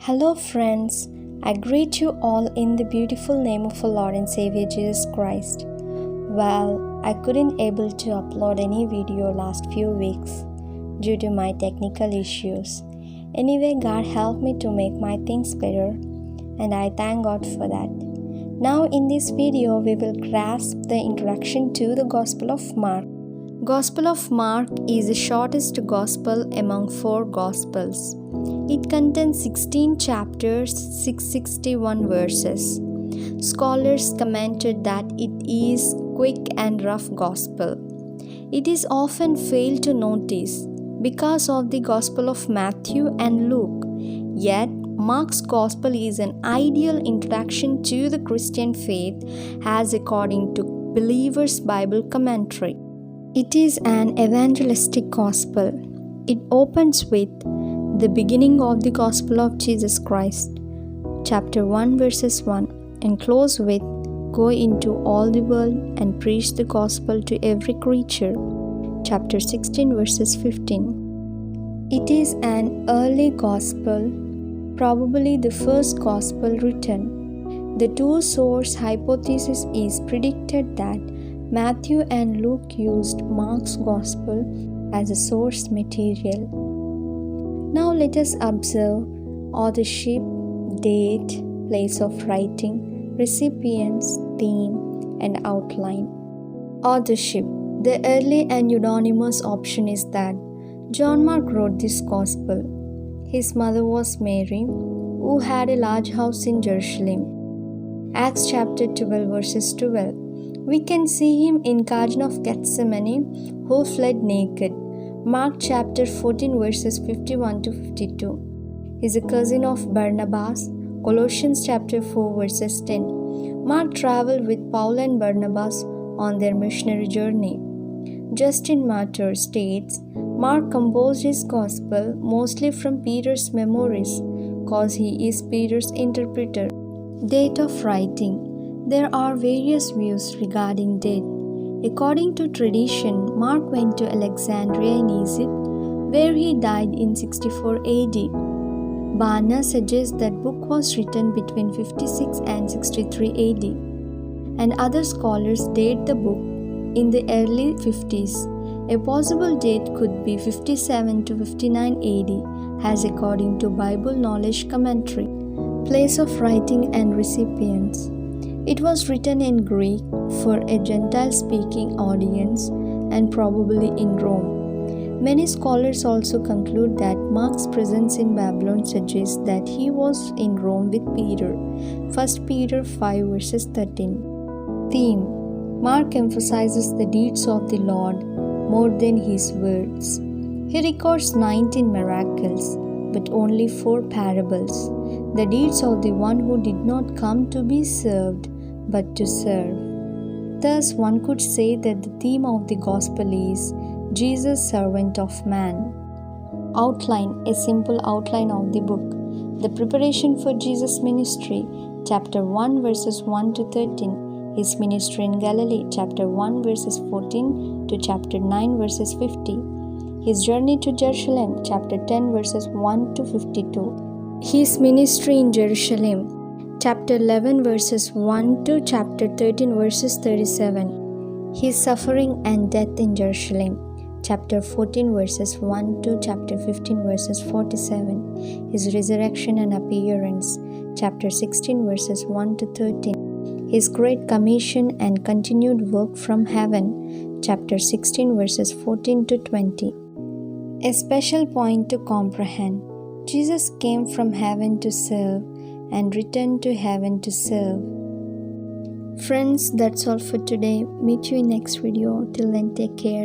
Hello friends, I greet you all in the beautiful name of our Lord and Savior Jesus Christ. Well, I couldn't able to upload any video last few weeks due to my technical issues. Anyway, God helped me to make my things better and I thank God for that. Now in this video, we will grasp the introduction to the Gospel of Mark. Gospel of Mark is the shortest gospel among 4 gospels. It contains 16 chapters, 661 verses. Scholars commented that it is quick and rough gospel. It is often failed to notice because of the Gospel of Matthew and Luke. Yet, Mark's Gospel is an ideal introduction to the Christian faith as according to Believer's Bible Commentary. It is an evangelistic gospel. It opens with the beginning of the Gospel of Jesus Christ, chapter 1 verses 1, and close with go into all the world and preach the gospel to every creature, chapter 16 verses 15. It is an early gospel, probably the first gospel written. The two-source hypothesis is predicted that Matthew and Luke used Mark's Gospel as a source material. Now let us observe authorship, date, place of writing, recipients, theme, and outline. Authorship. The early and unanimous option is that John Mark wrote this Gospel. His mother was Mary, who had a large house in Jerusalem. Acts chapter 12 verses 12. We can see him in Garden of Gethsemane, who fled naked. Mark chapter 14 verses 51 to 52. He is a cousin of Barnabas. Colossians chapter 4 verses 10. Mark traveled with Paul and Barnabas on their missionary journey. Justin Martyr states, Mark composed his gospel mostly from Peter's memories, cause he is Peter's interpreter. Date of writing. There are various views regarding date. According to tradition, Mark went to Alexandria in Egypt, where he died in 64 AD. Barna suggests that book was written between 56 and 63 AD, and other scholars date the book in the early 50s. A possible date could be 57 to 59 AD, as according to Bible Knowledge Commentary. Place of writing and recipients. It was written in Greek for a Gentile-speaking audience and probably in Rome. Many scholars also conclude that Mark's presence in Babylon suggests that he was in Rome with Peter. 1 Peter 5 verses 13. Theme. Mark emphasizes the deeds of the Lord more than his words. He records 19 miracles, but only 4 parables, the deeds of the one who did not come to be served, but to serve. Thus, one could say that the theme of the Gospel is Jesus, servant of man. Outline. A simple outline of the book. The preparation for Jesus' ministry, chapter 1 verses 1 to 13. His ministry in Galilee, chapter 1 verses 14 to chapter 9 verses 50. His journey to Jerusalem, chapter 10 verses 1 to 52. His ministry in Jerusalem, chapter 11 verses 1 to chapter 13 verses 37. His suffering and death in Jerusalem, chapter 14 verses 1 to chapter 15 verses 47. His resurrection and appearance, chapter 16 verses 1 to 13. His great commission and continued work from heaven, chapter 16 verses 14 to 20. A special point to comprehend. Jesus came from heaven to serve and returned to heaven to serve. Friends, that's all for today. Meet you in next video. Till then, take care.